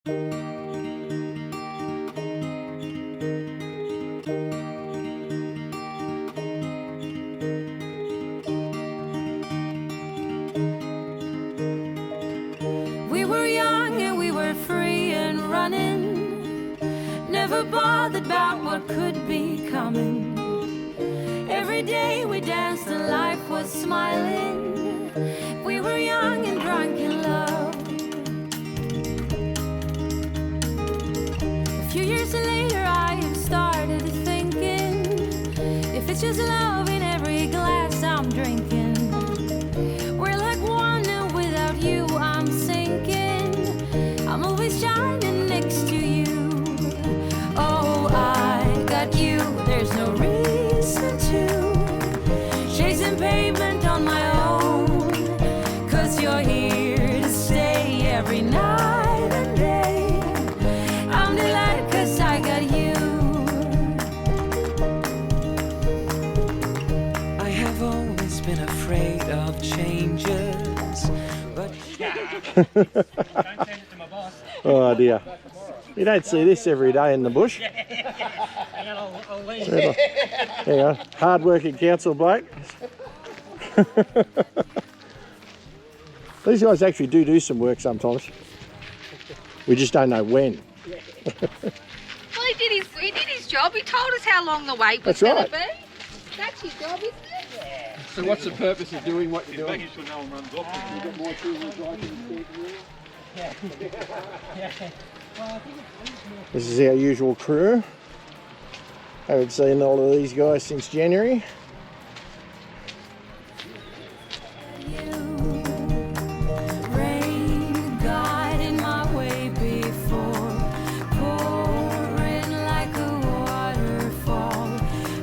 We were young and we were free and running, never bothered about what could be coming. Every day we danced and life was smiling. We were young and drunk in love. A few years later I have started thinking, if it's just love in every glass I'm drinking, we're like one and without you I'm sinking. I'm always shining next to you. Oh, I got you, there's no reason to chasing pavement on my own, 'cause you're here to stay every night and day. I'm delighted 'cause I got you. I have always been afraid of changes, but Oh dear. You don't see this every day in the bush. There you go. Hard-working council bloke. These guys actually do some work sometimes. We just don't know when. Well, he did his job. He told us how long the wait was That's going right. to be. That's his job, isn't it? So what's the purpose of doing what you're doing? Making sure no one runs off. This is our usual crew. Haven't seen all of these guys since January. Rain got in my way before, pouring like a waterfall.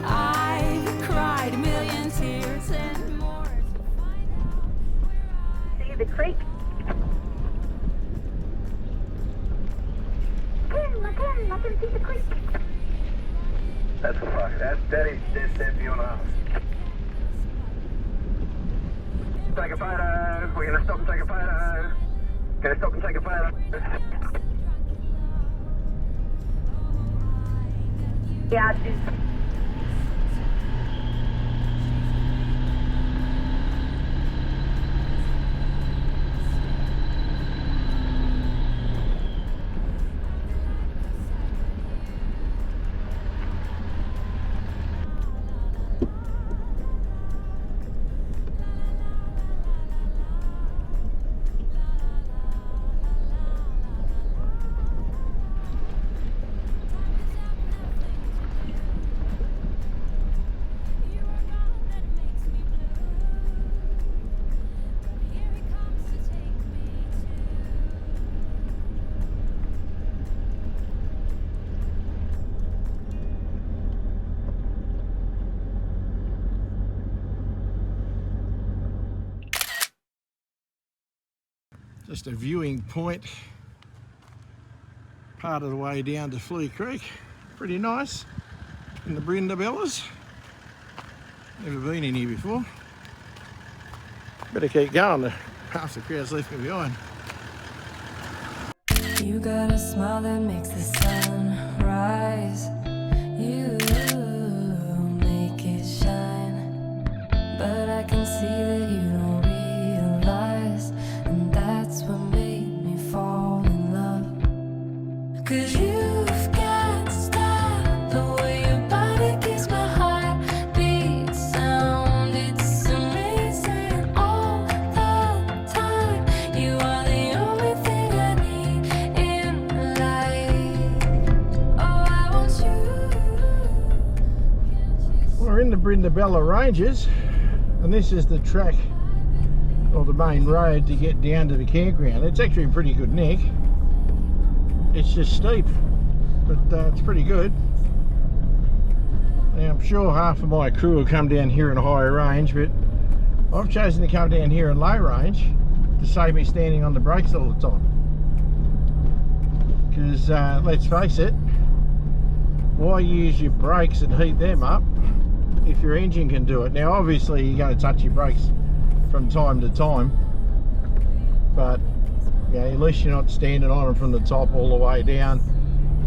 I've cried a million tears and more to find out. See the creek? I can see the creek. That's a fuck. That is dead view and a half. Take a photo. We're gonna stop and take a photo. Gonna stop and take a photo. Yeah, I do. Just a viewing point, part of the way down to Flea Creek. Pretty nice in the Brindabellas. Never been in here before. Better keep going, half the crowd's left me behind. You got a smile that makes the sun rise. You make it shine, but I can see that you don't realize, and that's what made me fall in love. 'Cause you've got style, the way your body keeps my heart beat sound. It's amazing all the time. You are the only thing I need in life. Oh, I want you. We're in the Brindabella Ranges, and this is the track, or the main road to get down to the campground. It's actually a pretty good nick. It's just steep, but it's pretty good. Now, I'm sure half of my crew will come down here in a higher range, but I've chosen to come down here in low range to save me standing on the brakes all the time. Because let's face it, why use your brakes and heat them up if your engine can do it? Now obviously you're going to touch your brakes from time to time, but You know, at least you're not standing on them from the top all the way down,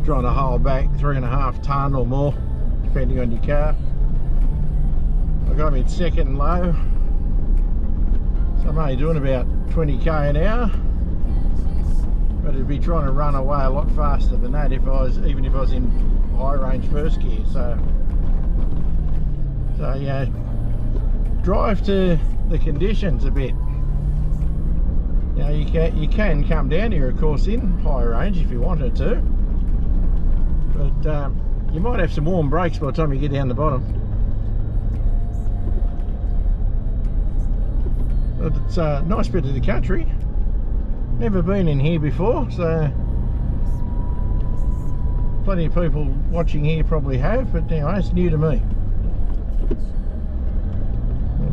trying to hold back 3.5 tonne or more, depending on your car. I got them in second and low, so I'm only doing about 20k an hour, but it'd be trying to run away a lot faster than that if I was, even if I was in high range first gear. So yeah, drive to the conditions a bit. You know, you can come down here, of course, in high range if you wanted to, but you might have some warm brakes by the time you get down the bottom. But it's a nice bit of the country. Never been in here before, so plenty of people watching here probably have, but anyway, it's new to me.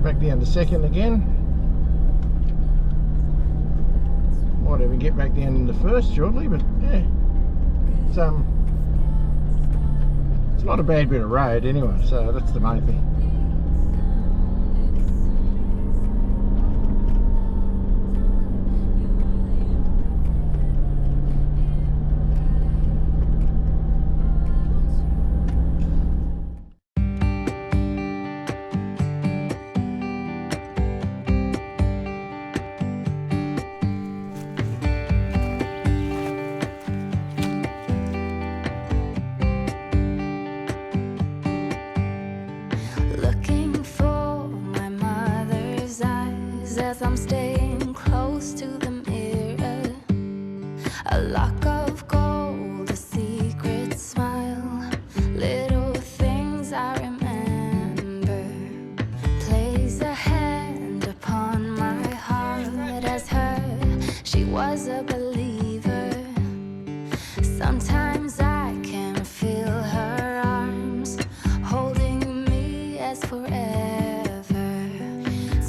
Back down to second again. Might even get back down into first shortly, but yeah, it's not a bad bit of road anyway, so that's the main thing. Looking for my mother's eyes as I'm staying close to the mirror. A lock of gold, a secret smile, little things I remember. Place a hand upon my heart as her, she was a believer. Sometimes I can feel her arms holding me as forever.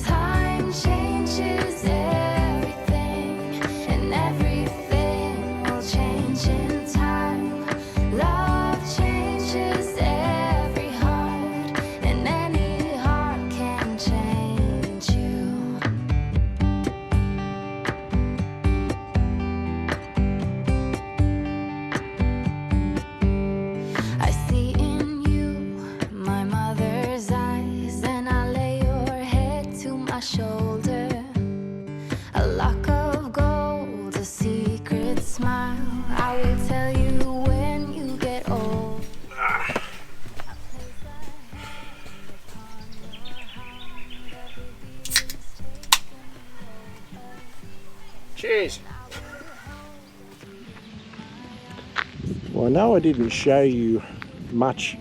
Time changes everything, and everything will change in time. Love changes every heart, and any heart can change you. I see in you my mother's eyes, and I lay your head to my shoulder. A lock of gold, a secret smile, I will tell you when you get old. Cheers. Well, I know I didn't show you much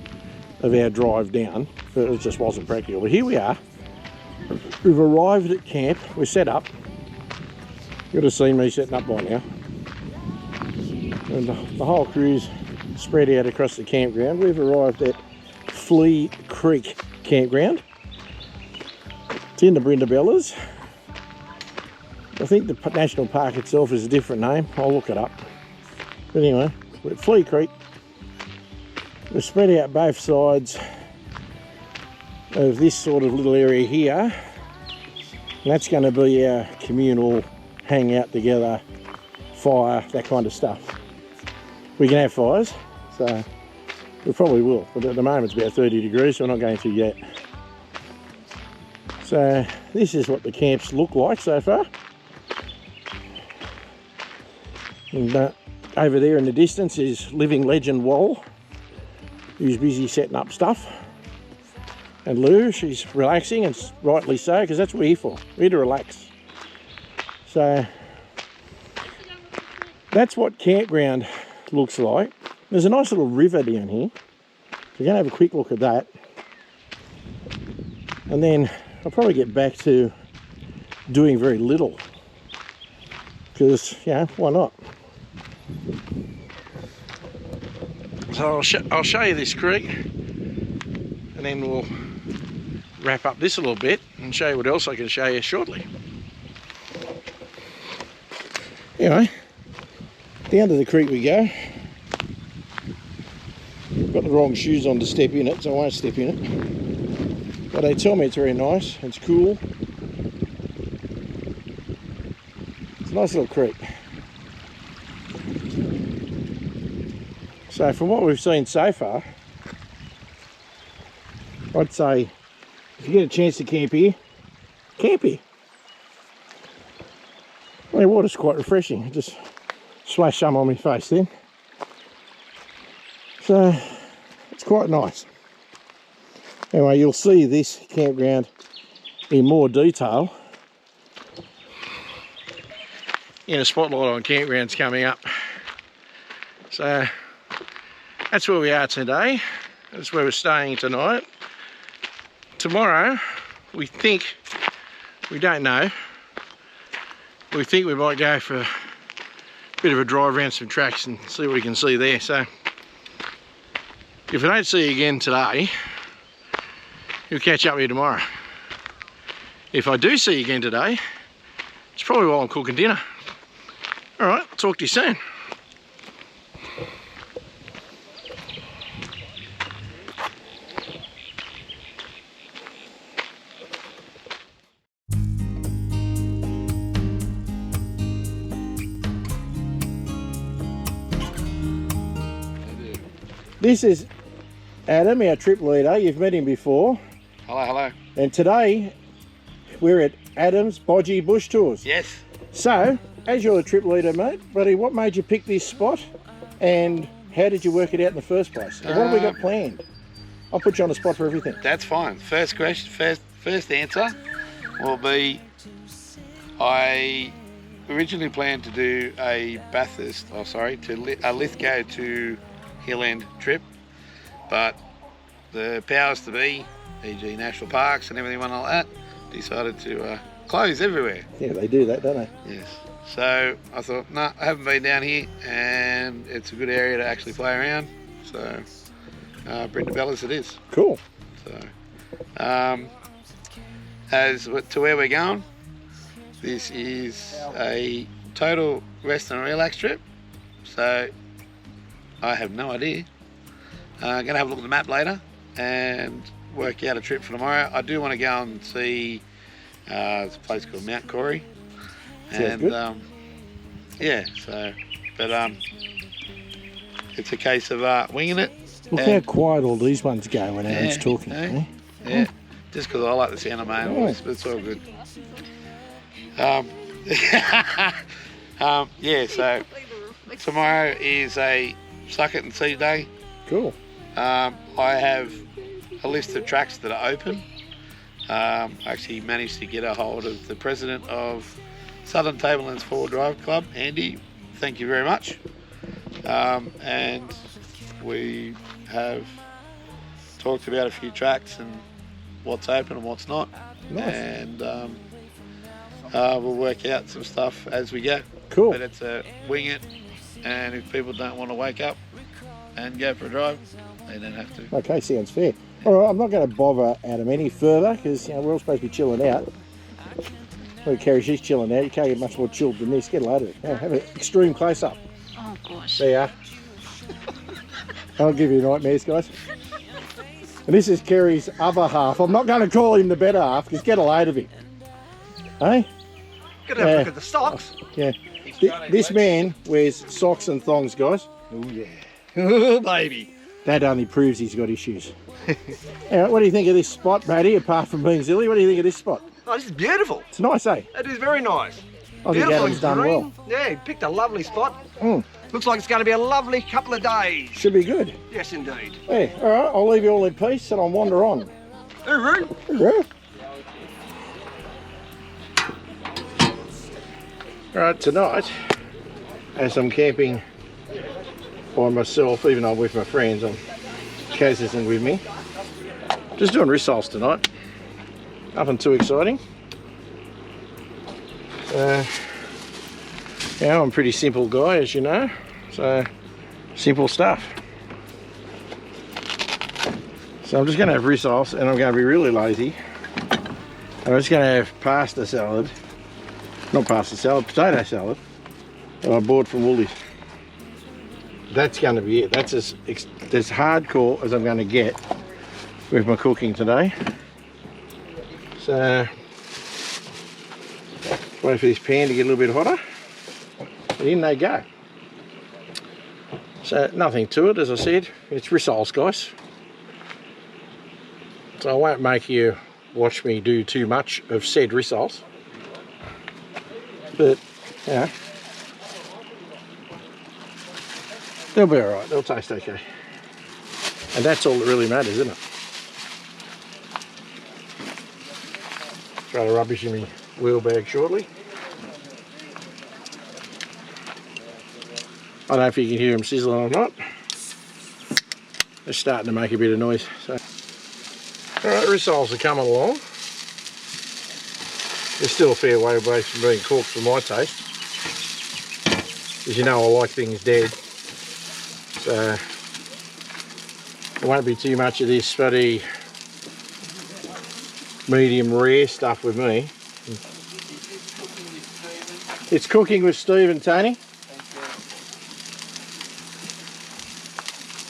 of our drive down, but it just wasn't practical. But here we are. We've arrived at camp. We're set up. You'd have seen me setting up by now. And the whole crew's spread out across the campground. We've arrived at Flea Creek campground. It's in the Brindabellas. I think the national park itself is a different name. I'll look it up. But anyway, we're at Flea Creek. We're spread out both sides of this sort of little area here. And that's going to be our communal hang out together, fire, that kind of stuff. We can have fires, so we probably will. But at the moment it's about 30 degrees, so we're not going to yet. So this is what the camps look like so far. And over there in the distance is living legend Wall, who's busy setting up stuff. And Lou, she's relaxing, and rightly so, because that's what we're here for. We're here to relax. So that's what campground looks like. There's a nice little river down here. We're going to have a quick look at that. And then I'll probably get back to doing very little. Because, you know, why not? So I'll show you this creek, and then we'll wrap up this a little bit and show you what else I can show you shortly. Anyway, down to the creek we go. I've got the wrong shoes on to step in it, so I won't step in it. But they tell me it's very nice, it's cool. It's a nice little creek. So from what we've seen so far, I'd say if you get a chance to camp here, camp here. The water's quite refreshing. I just splash some on my face then. So it's quite nice. Anyway, you'll see this campground in more detail in a spotlight on campgrounds coming up. So that's where we are today. That's where we're staying tonight. Tomorrow, we don't know, we think we might go for a bit of a drive around some tracks and see what we can see there. So if I don't see you again today, you'll catch up with you tomorrow. If I do see you again today, it's probably while I'm cooking dinner. All right, talk to you soon. This is Adam, our trip leader. You've met him before. Hello, hello. And today we're at Adam's Bodgy Bush Tours. Yes. So, as you're the trip leader, mate, buddy, what made you pick this spot and how did you work it out in the first place? And what have we got planned? I'll put you on the spot for everything. That's fine. First question, first answer will be, I originally planned to do a a Lithgow to Hill End trip, but the powers to be, e.g. national parks and everything like that, decided to close everywhere. Yeah, they do that, don't they? Yes. So I thought, no, I haven't been down here and it's a good area to actually play around. So Brindabella's it is. Cool. So as to where we're going, this is a total rest and relax trip. So I have no idea. I'm going to have a look at the map later and work out a trip for tomorrow. I do want to go and see there's a place called Mount Corey. And yeah, so, but it's a case of winging it. Look how quiet all these ones go when Aaron's talking. Yeah, just because I like the sound of my own voice, but it's all good. Yeah, so tomorrow is a suck it and see day. Cool. I have a list of tracks that are open. I actually managed to get a hold of the president of Southern Tablelands 4 Drive Club, Andy. Thank you very much. And we have talked about a few tracks and what's open and what's not. Nice. And we'll work out some stuff as we go. Cool. But it's a wing it, and if people don't want to wake up and go for a drive, they don't have to. Okay, sounds fair. All right, I'm not going to bother Adam any further because we're all supposed to be chilling out. Look, Kerry, she's chilling out. You can't get much more chilled than this. Get a load of it. Yeah, have an extreme close-up. Oh, gosh. There you are. I'll give you nightmares, guys. And this is Kerry's other half. I'm not going to call him the better half because get a load of him. Hey? Gotta have a look at the socks. Yeah. This man wears socks and thongs, guys. Oh yeah. Oh baby. That only proves he's got issues. Anyway, what do you think of this spot, Matty, apart from being silly? What do you think of this spot? Oh, this is beautiful. It's nice, eh? It is very nice. I think Adam's done well. Yeah, he picked a lovely spot. Mm. Looks like it's going to be a lovely couple of days. Should be good. Yes, indeed. Yeah, all right, I'll leave you all in peace and I'll wander on. Hooroo. Yeah. All right, tonight, as I'm camping by myself, even though I'm with my friends, Kaz isn't with me. Just doing rissoles tonight. Nothing too exciting. Yeah, I'm a pretty simple guy, as you know. So, simple stuff. So I'm just going to have rissoles, and I'm going to be really lazy. And I'm just going to have pasta salad. Not pasta salad, potato salad. That I bought from Woolies. That's going to be it. That's as hardcore as I'm going to get with my cooking today. So, wait for this pan to get a little bit hotter. And in they go. So nothing to it, as I said, it's rissoles, guys. So I won't make you watch me do too much of said rissoles. But, you know, they'll be alright, they'll taste okay. And that's all that really matters, isn't it? Throw the rubbish in my wheel bag shortly. I don't know if you can hear them sizzling or not. They're starting to make a bit of noise. So. Alright, rissoles are coming along. They're still a fair way away from being cooked for my taste. As you know, I like things dead. So there won't be too much of this bloody medium rare stuff with me. It's cooking with Steve and Tony.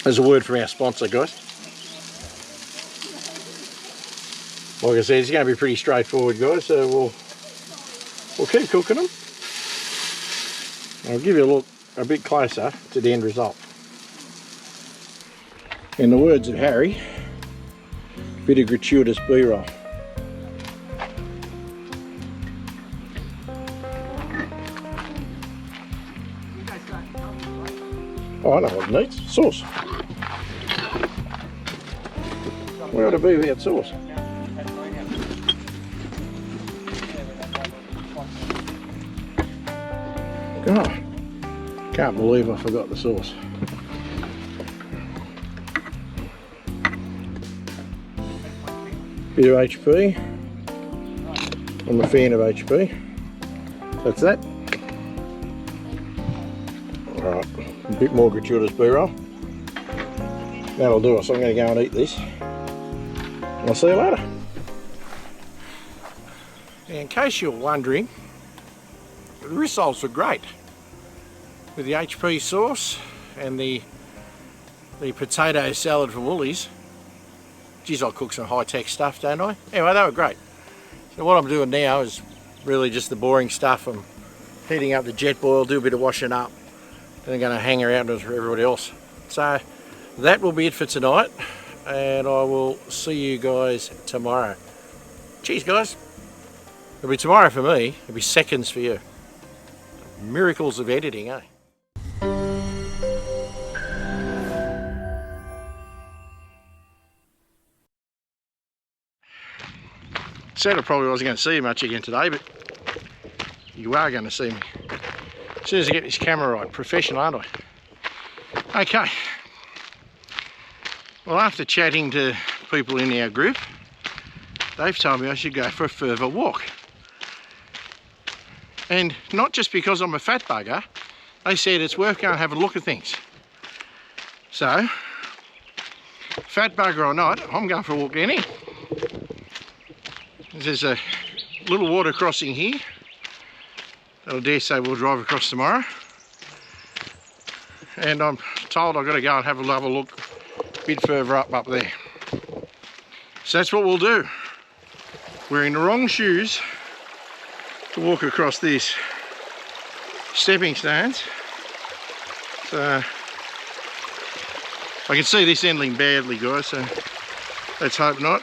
There's a word from our sponsor, guys. Like I said, it's going to be pretty straightforward, guys, so we'll keep cooking them. I'll give you a look a bit closer to the end result. In the words of Harry, a bit of gratuitous B-roll. Oh, I know what it needs. Sauce. What ought to be without sauce? God, can't believe I forgot the sauce. Bit of HP. I'm a fan of HP. That's that. Alright, a bit more gratuitous B-roll. That'll do us. I'm going to go and eat this. And I'll see you later. In case you're wondering, the rissoles are great with the HP sauce and the potato salad from Woolies. Geez, I cook some high-tech stuff, don't I? Anyway, they were great. So what I'm doing now is really just the boring stuff. I'm heating up the jet boil, do a bit of washing up, then I'm going to hang around with everybody else. So that will be it for tonight, and I will see you guys tomorrow. Cheers, guys. It'll be tomorrow for me, it'll be seconds for you. Miracles of editing, eh? Said I probably wasn't going to see you much again today, but you are going to see me. As soon as I get this camera right, professional, aren't I? Okay. Well, after chatting to people in our group, they've told me I should go for a further walk. And not just because I'm a fat bugger, they said it's worth going and have a look at things. So, fat bugger or not, I'm going for a walk down here. There's a little water crossing here that I dare say we'll drive across tomorrow. And I'm told I've got to go and have a look a bit further up there. So that's what we'll do. Wearing the wrong shoes to walk across these stepping stones. So I can see this ending badly, guys, so let's hope not.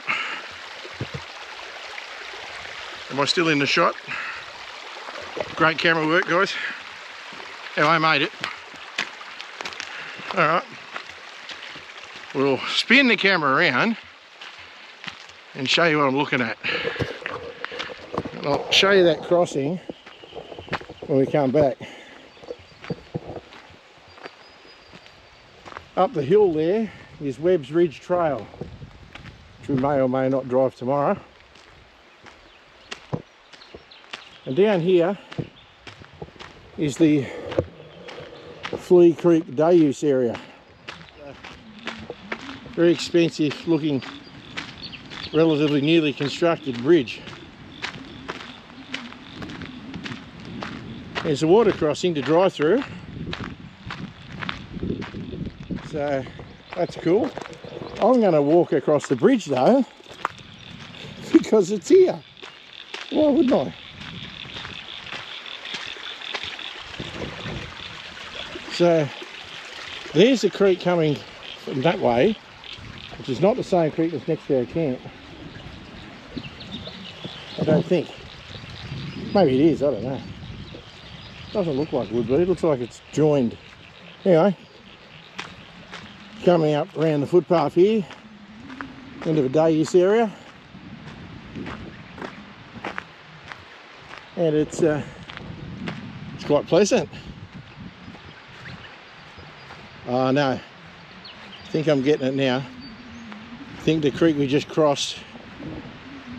Am I still in the shot? Great camera work, guys. How I made it. Alright. We'll spin the camera around and show you what I'm looking at. And I'll show you that crossing when we come back. Up the hill there is Webb's Ridge Trail, which we may or may not drive tomorrow. And down here is the Flea Creek day use area. Very expensive looking, relatively newly constructed bridge. There's a water crossing to drive through. So that's cool. I'm going to walk across the bridge though, because it's here. Why wouldn't I? So There's the creek coming from that way, which is not the same creek that's next to our camp. I don't think. Maybe it is, I don't know. Doesn't look like it would be, it looks like it's joined. Anyway, coming up around the footpath here, into the day use area. And it's quite pleasant. Oh no, I think I'm getting it now. I think the creek we just crossed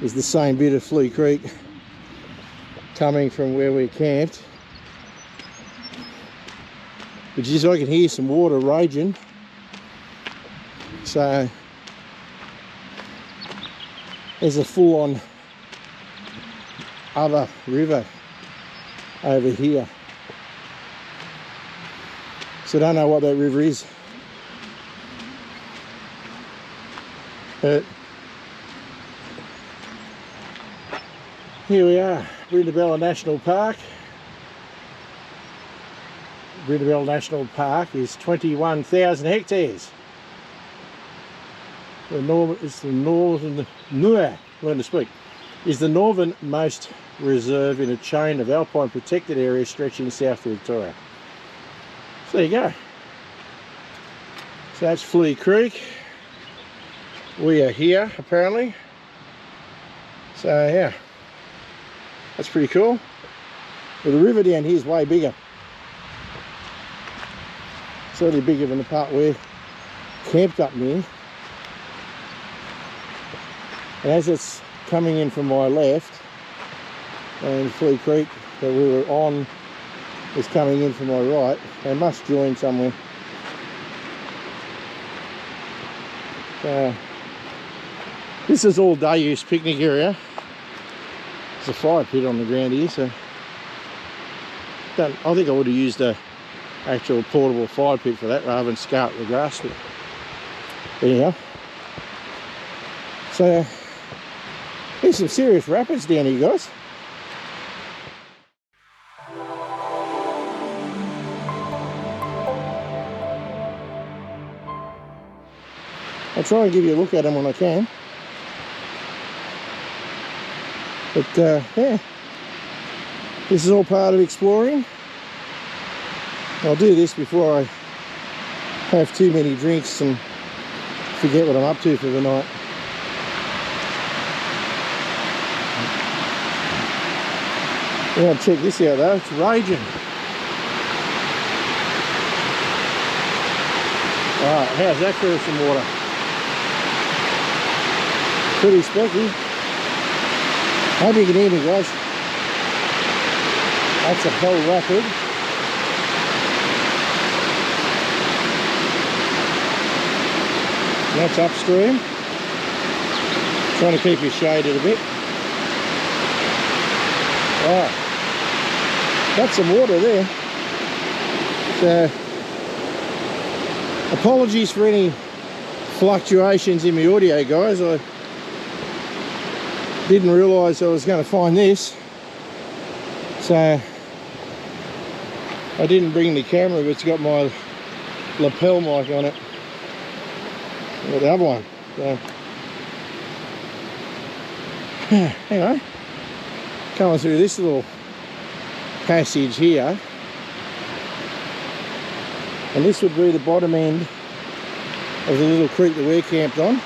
is the same bit of Flea Creek coming from where we camped. Which is, I can hear some water raging. So there's a full-on other river over here. So I don't know what that river is. But here we are, Brindabella National Park. Brindabella National Park is 21,000 hectares. Is the northernmost reserve in a chain of alpine protected areas stretching south to Victoria. So there you go. So that's Flea Creek. We are here apparently. So yeah, that's pretty cool. Well, the river down here is way bigger. Certainly bigger than the part we're camped up near. And as it's coming in from my left, and Flea Creek that we were on is coming in from my right, they must join somewhere. This is all day use picnic area. There's a fire pit on the ground here, so I think I would have used a actual portable fire pit for that rather than scarp the grass. But anyhow, so there's some serious rapids down here, guys. I'll try and give you a look at them when I can. But yeah, this is all part of exploring. I'll do this before I have too many drinks and forget what I'm up to for the night. Yeah, check this out though, it's raging. Alright, how's that for some water? Pretty specky. Hope you can hear me, guys. That's a hell rapid. That's upstream. Trying to keep you shaded a bit. Alright. Got some water there. So, apologies for any fluctuations in my audio, guys. I didn't realise I was going to find this. So, I didn't bring the camera, but it's got my lapel mic on it. Or the other one. So, anyway, coming through this little passage here, and this would be the bottom end of the little creek that we're camped on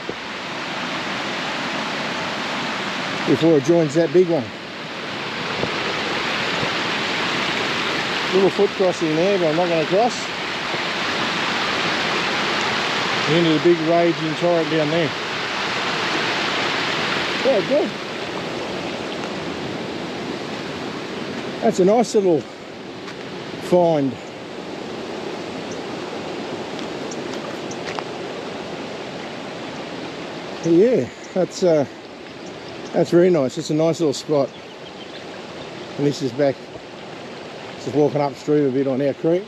before it joins that big one. Little foot crossing there, but I'm not going to cross. Into the big raging torrent down there. Yeah, good. That's a nice little find. Yeah, that's very nice. It's a nice little spot. And this is back, just walking upstream a bit on our creek.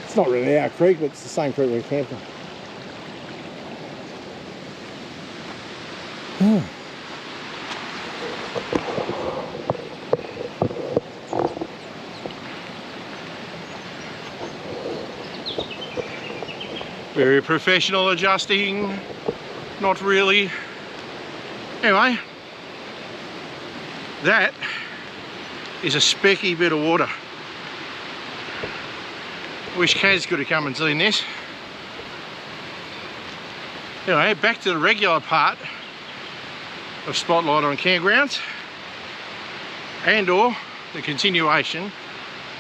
It's not really our creek, but it's the same creek we're camping. Very professional adjusting. Not really. Anyway, that is a specky bit of water. Wish Kaz could have come and seen this. Anyway, back to the regular part of Spotlight on Campgrounds, and or the continuation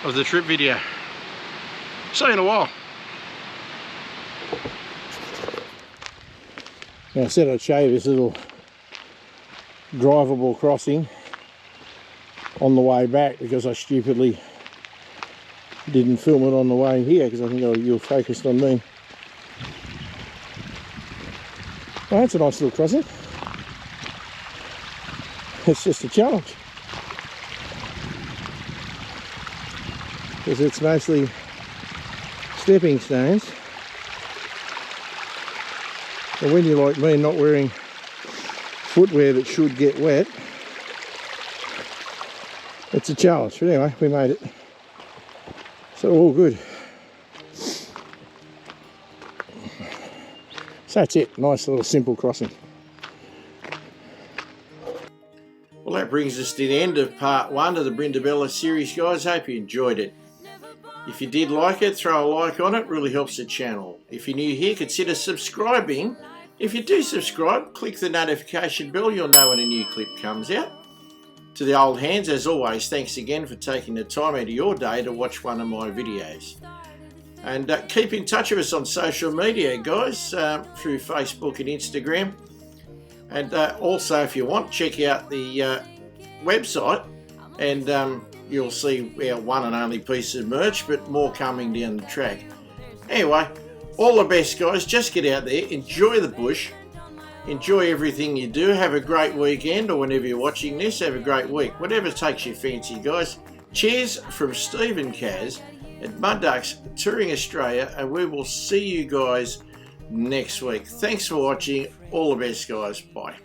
of the trip video. See you in a while. Now, I said I'd show you this little drivable crossing on the way back because I stupidly didn't film it on the way here because I think you were focused on me. Oh, that's a nice little crossing. It's just a challenge because it's mostly stepping stones, and when you're like me, not wearing footwear that should get wet, it's a challenge. But anyway, we made it, so all good. So that's it, nice little simple crossing. Well, that brings us to the end of part 1 of the Brindabella series, guys. Hope you enjoyed it. If you did like it, throw a like on it, really helps the channel. If you're new here, consider subscribing. If you do subscribe, click the notification bell, you'll know when a new clip comes out. To the old hands, as always, thanks again for taking the time out of your day to watch one of my videos. And keep in touch with us on social media, guys, through Facebook and Instagram. And also, if you want, check out the website, and you'll see our one and only piece of merch, but more coming down the track. Anyway, all the best, guys. Just get out there, enjoy the bush, enjoy everything you do. Have a great weekend, or whenever you're watching this, have a great week. Whatever takes your fancy, guys. Cheers from Steve and Kaz at Mud Ducks Touring Australia, and we will see you guys next week. Thanks for watching. All the best, guys. Bye.